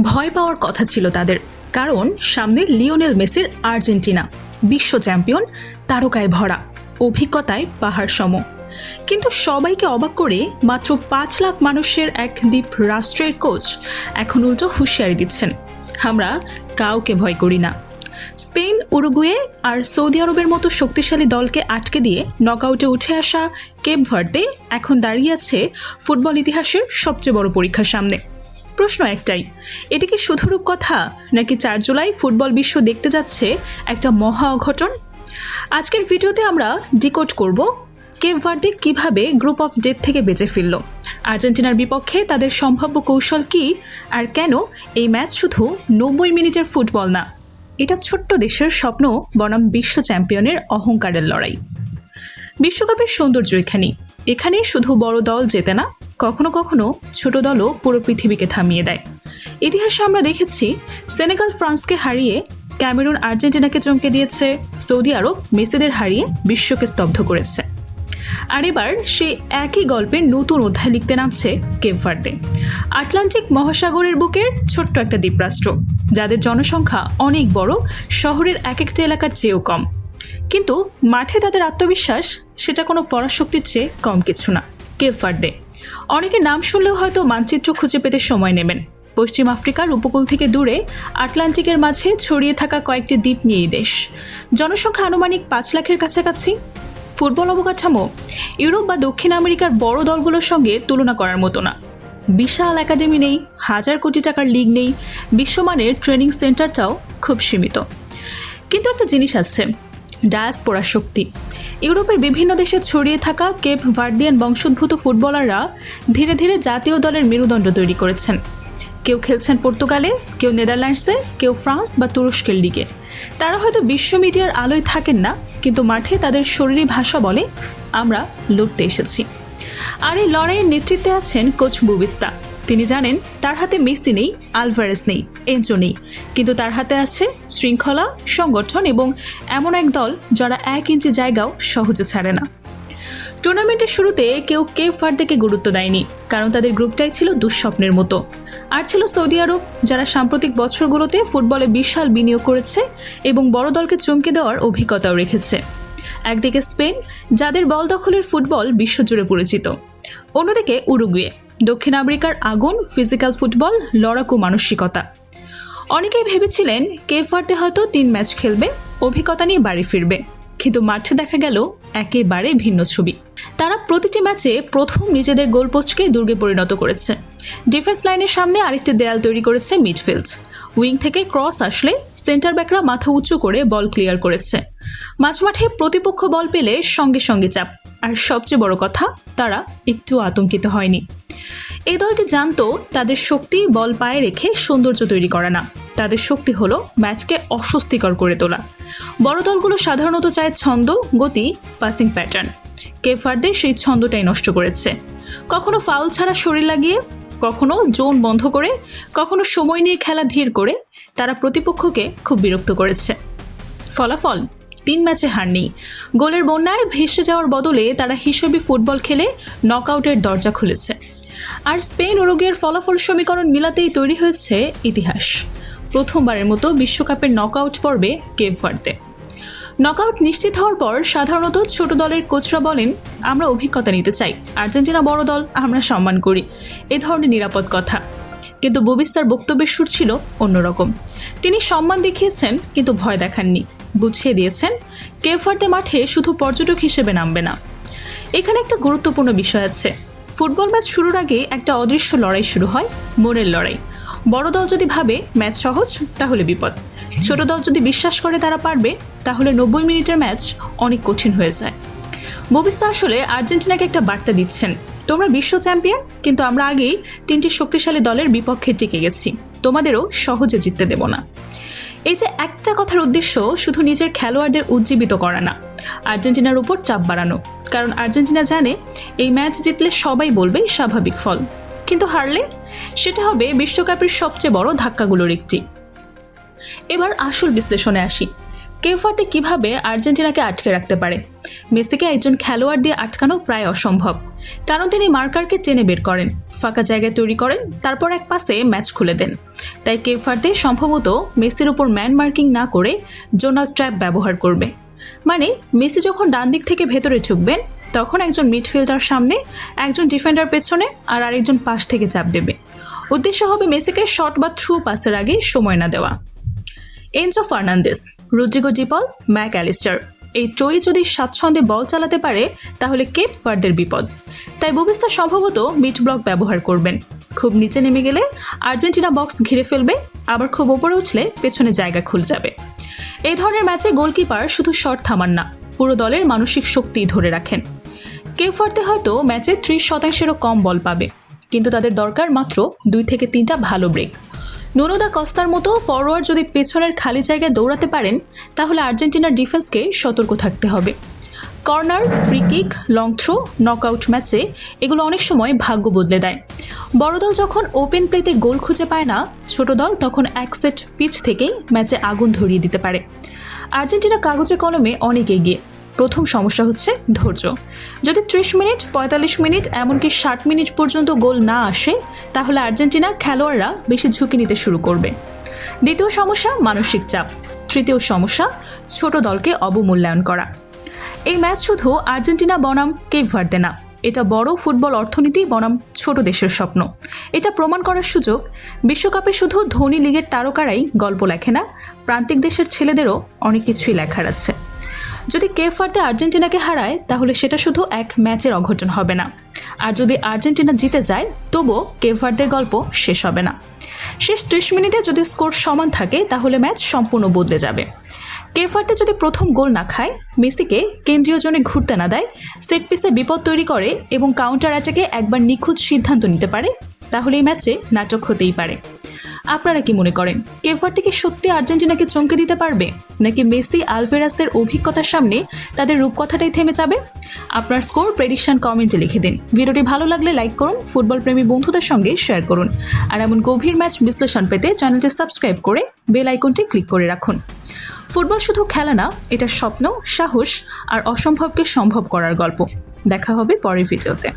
ভয় পাওয়ার কথা ছিল তাদের, কারণ সামনে লিওনেল মেসির আর্জেন্টিনা, বিশ্ব চ্যাম্পিয়ন, তারকায় ভরা, অভিজ্ঞতায় পাহাড় সম। কিন্তু সবাইকে অবাক করে মাত্র 5 লাখ মানুষের এক দ্বীপ রাষ্ট্রের কোচ এখন উল্টো হুঁশিয়ারি দিচ্ছেন, আমরা কাউকে ভয় করি না। স্পেন, উরুগুয়ে আর সৌদি আরবের মতো শক্তিশালী দলকে আটকে দিয়ে নকআউটে উঠে আসা কেপ ভার্দে এখন দাঁড়িয়ে আছে ফুটবল ইতিহাসের সবচেয়ে বড় পরীক্ষার সামনে। প্রশ্ন একটাই, এটি কি শুধু রূপকথা, নাকি 4 জুলাই ফুটবল বিশ্ব দেখতে যাচ্ছে একটা মহা অঘটন? আজকের ভিডিওতে আমরা ডিকোড করব কেপ ভার্দে কিভাবে গ্রুপ অফ ডেথ থেকে বেঁচে ফিরল, আর্জেন্টিনার বিপক্ষে তাদের সম্ভাব্য কৌশল কি, আর কেন এই ম্যাচ শুধু 90 মিনিটের ফুটবল না, এটা ছোট্ট দেশের স্বপ্ন বনাম বিশ্ব চ্যাম্পিয়নের অহংকারের লড়াই। বিশ্বকাপের সৌন্দর্য এখানে শুধু বড় দল জেতে না, কখনো কখনো ছোট দলও পুরো পৃথিবীকে থামিয়ে দেয়। ইতিহাসে আমরা দেখেছি সেনেগাল ফ্রান্সকে হারিয়ে, ক্যামেরুন আর্জেন্টিনাকে চমকে দিয়েছে, সৌদি আরব মেসিদের হারিয়ে বিশ্বকে স্তব্ধ করেছে। আর এবার সেই একই গল্পের নতুন অধ্যায় লিখতে নামছে কেপ ভার্দে, আটলান্টিক মহাসাগরের বুকের ছোট্ট একটা দ্বীপরাষ্ট্র, যাদের জনসংখ্যা অনেক বড়, শহরের এক একটা এলাকার চেয়েও কম। কিন্তু মাঠে তাদের আত্মবিশ্বাস সেটা কোনো পরাশক্তির চেয়ে কম কিছু না। কেপ ভার্দে, অনেকে নাম শুনলেও হয়তো মানচিত্র খুঁজে পেতে সময় নেবেন। পশ্চিম আফ্রিকার উপকূল থেকে দূরে আটলান্টিকের মাঝে ছড়িয়ে থাকা কয়েকটি দ্বীপ নিয়ে এই দেশ, জনসংখ্যা আনুমানিক 5 লাখের কাছাকাছি। ফুটবল অবকাঠামো ইউরোপ বা দক্ষিণ আমেরিকার বড় দলগুলোর সঙ্গে তুলনা করার মতো না। বিশাল একাডেমি নেই, 1000 কোটি টাকার লিগ নেই, বিশ্বমানের ট্রেনিং সেন্টারটাও খুব সীমিত। কিন্তু একটা জিনিস আছে, ডায়াসপোরা শক্তি। ইউরোপের বিভিন্ন দেশে ছড়িয়ে থাকা কেপ ভার্দিয়ান বংশোদ্ভূত ফুটবলাররা ধীরে ধীরে জাতীয় দলের মেরুদণ্ড তৈরি করেছেন। কেউ খেলছেন পর্তুগালে, কেউ নেদারল্যান্ডসে, কেউ ফ্রান্স বা তুরস্কের লিগে। তারা হয়তো বিশ্ব মিডিয়ার আলোয় থাকেন না, কিন্তু মাঠে তাদের শরীরী ভাষা বলে আমরা লড়তে এসেছি। আর এই লড়াইয়ের নেতৃত্বে আছেন কোচ বুবিস্তা। তিনি জানেন তার হাতে মেসি নেই, আলভারেজ নেই, এনজো নেই, কিন্তু তার হাতে আছে শৃঙ্খলা, সংগঠন এবং এমন এক দল যারা 1 ইঞ্চি জায়গাও সহজে ছাড়ে না। টুর্নামেন্টের শুরুতে কেউ কেপ ভার্দেকে গুরুত্ব দেয়নি, কারণ তাদের গ্রুপটাই ছিল দুঃস্বপ্নের মতো। আর ছিল সৌদি আরব, যারা সাম্প্রতিক বছরগুলোতে ফুটবলে বিশাল বিনিয়োগ করেছে এবং বড় দলকে চমকে দেওয়ার অভিজ্ঞতাও রেখেছে। একদিকে স্পেন, যাদের বল দখলের ফুটবল বিশ্বজুড়ে পরিচিত। অন্যদিকে উরুগুয়ে, দক্ষিণ আমেরিকার আগুন, ফিজিক্যাল ফুটবল, লড়াকু মানসিকতা। অনেকেই ভেবেছিলেন কেপ ভার্দে হয়তো 3 ম্যাচ খেলবে, অভিজ্ঞতা নিয়ে বাড়ি ফিরবে, কিন্তু মাঠে দেখা গেল একেবারে ভিন্ন ছবি। তারা প্রতিটি ম্যাচে প্রথম নিজেদের গোলপোস্টকে দুর্গে পরিণত করেছে। ডিফেন্স লাইনের সামনে আরেকটি দেয়াল তৈরি করেছে মিডফিল্ড। উইং থেকে ক্রস আসলে সেন্টার ব্যাকরা মাথা উঁচু করে বল ক্লিয়ার করেছে। মাঝমাঠে প্রতিপক্ষ বল পেলে সঙ্গে সঙ্গে চাপ। আর সবচেয়ে বড় কথা, তারা একটু আতঙ্কিত হয়নি। এই দলটি জানতো তাদের শক্তি বল পায়ে রেখে সৌন্দর্য তৈরি করা না, তাদের শক্তি হলো ম্যাচকে অস্বস্তিকর করে তোলা। বড় দলগুলো সাধারণত চায় ছন্দ, গতি, পাসিং প্যাটার্ন। কেপ ভার্দে সেই ছন্দটাই নষ্ট করেছে। কখনো ফাউল ছাড়া শরীর লাগিয়ে, কখনো জোন বন্ধ করে, কখনো সময় নিয়ে খেলা ধীর করে তারা প্রতিপক্ষকে খুব বিরক্ত করেছে। ফলাফল 3 ম্যাচে হার নেই। গোলের বন্যায় ভেসে যাওয়ার বদলে তারা হিসেবে ফুটবল খেলে নকআউটের দরজা খুলেছে। আর স্পেন, উরুগুয়ের ফলাফল সমীকরণ মিলাতেই তৈরি হয়েছে ইতিহাস। প্রথমবারের মতো বিশ্বকাপের নকআউট পর্বে কেপ ভার্দে। নকআউট নিশ্চিত হওয়ার পর সাধারণত ছোট দলের কোচরা বলেন, আমরা অভিজ্ঞতা নিতে চাই, আর্জেন্টিনা বড় দল, আমরা সম্মান করি, এ ধরনের নিরাপদ কথা। কিন্তু বুবিস্তার বক্তব্যের সুর ছিল অন্যরকম। তিনি সম্মান দেখিয়েছেন, কিন্তু ভয় দেখাননি। বুঝিয়ে দিয়েছেন কেপ ভার্দে মাঠে শুধু পর্যটক হিসেবে নামবে না। এখানে একটা গুরুত্বপূর্ণ বিষয় আছে। ফুটবল ম্যাচ শুরুর আগে একটা অদৃশ্য লড়াই শুরু হয়, মনের লড়াই। বড় দল যদি ভাবে ম্যাচ সহজ, তাহলে বিপদ। ছোট দল যদি বিশ্বাস করে তারা পারবে, তাহলে 90 মিনিটের ম্যাচ অনেক কঠিন হয়ে যায়। বুবিস্তা আসলে আর্জেন্টিনাকে একটা বার্তা দিচ্ছেন, তোমরা বিশ্ব চ্যাম্পিয়ন, কিন্তু আমরা আগেই 3টি শক্তিশালী দলের বিপক্ষে টিকে গেছি, তোমাদেরও সহজে জিততে দেব না। এই যে একটা কথার উদ্দেশ্য শুধু নিজের খেলোয়াড়দের উজ্জীবিত করা না, আর্জেন্টিনার উপর চাপ বাড়ানো। কারণ আর্জেন্টিনা জানে এই ম্যাচ জিতলে সবাই বলবে স্বাভাবিক ফল, কিন্তু হারলে সেটা হবে বিশ্বকাপের সবচেয়ে বড় ধাক্কাগুলোর একটি। এবার আসল বিশ্লেষণে আসি। কেফার্তে কিভাবে আর্জেন্টিনাকে আটকে রাখতে পারে? মেসিকে একজন খেলোয়াড় দিয়ে আটকানো প্রায় অসম্ভব, কারণ তিনি মার্কারকে টেনে বের করেন, ফাঁকা জায়গা তৈরি করেন, তারপর এক পাসে ম্যাচ খুলে দেন। তাই কেফার্তে সম্ভবত মেসির উপর ম্যান মার্কিং না করে জোনাল ট্র্যাপ ব্যবহার করবে। মানে মেসি যখন ডান দিক থেকে ভেতরে ঢুকবেন, তখন একজন মিডফিল্ডার সামনে, একজন ডিফেন্ডার পেছনে, আর আরেকজন পাশ থেকে চাপ দেবে। উদ্দেশ্য হবে মেসিকে শট বা থ্রু পাসের আগে সময় না দেওয়া। এনজো ফার্নান্দেস, রদ্রিগো ডি পল, ম্যাক অ্যালিস্টার, এই ত্রয়ী যদি স্বাচ্ছন্দ্যে বল চালাতে পারে তাহলে কেপ ভার্দের বিপদ। তাই বুবিস্তা সম্ভবত মিড ব্লক ব্যবহার করবেন। খুব নিচে নেমে গেলে আর্জেন্টিনা বক্স ঘিরে ফেলবে, আবার খুব ওপরে উঠলে পেছনে জায়গা খুলে যাবে। এই ধরনের ম্যাচে গোলকিপার শুধু শট থামান না, পুরো দলের মানসিক শক্তি ধরে রাখেন। কেপ ভার্দে হয়তো ম্যাচে 30%-এরও কম বল পাবে, কিন্তু তাদের দরকার মাত্র 2 থেকে 3টা ভালো ব্রেক। নুনো দা কস্তার মতো ফরওয়ার্ড যদি পেছনের খালি জায়গায় দৌড়াতে পারেন, তাহলে আর্জেন্টিনার ডিফেন্সকে সতর্ক থাকতে হবে। Corner, free kick, long throw, knockout ম্যাচে এগুলো অনেক সময় ভাগ্য বদলে দেয়। বড় দল যখন ওপেন প্লেতে গোল খুঁজে পায় না, ছোট দল তখন এক সেট পিচ থেকেই ম্যাচে আগুন ধরিয়ে দিতে পারে। আর্জেন্টিনা কাগজে কলমে অনেক এগিয়ে। প্রথম সমস্যা হচ্ছে ধৈর্য। যদি 30 মিনিট, 45 মিনিট, এমনকি 60 মিনিট পর্যন্ত গোল না আসে, তাহলে আর্জেন্টিনার খেলোয়াড়রা বেশি ঝুঁকি নিতে শুরু করবে। দ্বিতীয় সমস্যা মানসিক চাপ। তৃতীয় সমস্যা ছোট দলকে অবমূল্যায়ন করা। এই ম্যাচ শুধু আর্জেন্টিনা বনাম কেপ ভার্দে না, এটা বড় ফুটবল অর্থনীতি বনাম ছোট দেশের স্বপ্ন। এটা প্রমাণ করার সুযোগ, বিশ্বকাপে শুধু ধনী লিগের তারকারাই গল্প লেখে না, প্রান্তিক দেশের ছেলেদেরও অনেক কিছুই লেখার আছে। যদি কেপ ভার্দে আর্জেন্টিনাকে হারায়, তাহলে সেটা শুধু এক ম্যাচের অঘটন হবে না। আর যদি আর্জেন্টিনা জিতে যায়, তবুও কেপ ভার্দের গল্প শেষ হবে না। শেষ 30 মিনিটে যদি স্কোর সমান থাকে, তাহলে ম্যাচ সম্পূর্ণ বদলে যাবে। কেপ ভার্দে যদি প্রথম গোল না খায়, মেসিকে কেন্দ্রীয় জোনে ঘুরতে না দেয়, সেট পিসে বিপদ তৈরি করে এবং কাউন্টার অ্যাটাকে একবার নিখুঁত সিদ্ধান্ত নিতে পারে, তাহলে এই ম্যাচে নাটক হতেই পারে। আপনারা কি মনে করেন, কেপ ভার্দে কি সত্যি আর্জেন্টিনাকে চমকে দিতে পারবে, নাকি মেসি, আলভেরাসদের অভিজ্ঞতার সামনে তাদের রূপকথাটাই থেমে যাবে? আপনার স্কোর প্রেডিকশন কমেন্টে লিখে দিন। ভিডিওটি ভালো লাগলে লাইক করুন, ফুটবল প্রেমী বন্ধুদের সঙ্গে শেয়ার করুন, আর এমন গভীর ম্যাচ বিশ্লেষণ পেতে চ্যানেলটি সাবস্ক্রাইব করে বেল আইকনটি ক্লিক করে রাখুন। ফুটবল শুধু খেলা না, এটা স্বপ্ন, সাহস আর অসম্ভবকে সম্ভব করার গল্প। দেখা হবে পরের ভিডিওতে।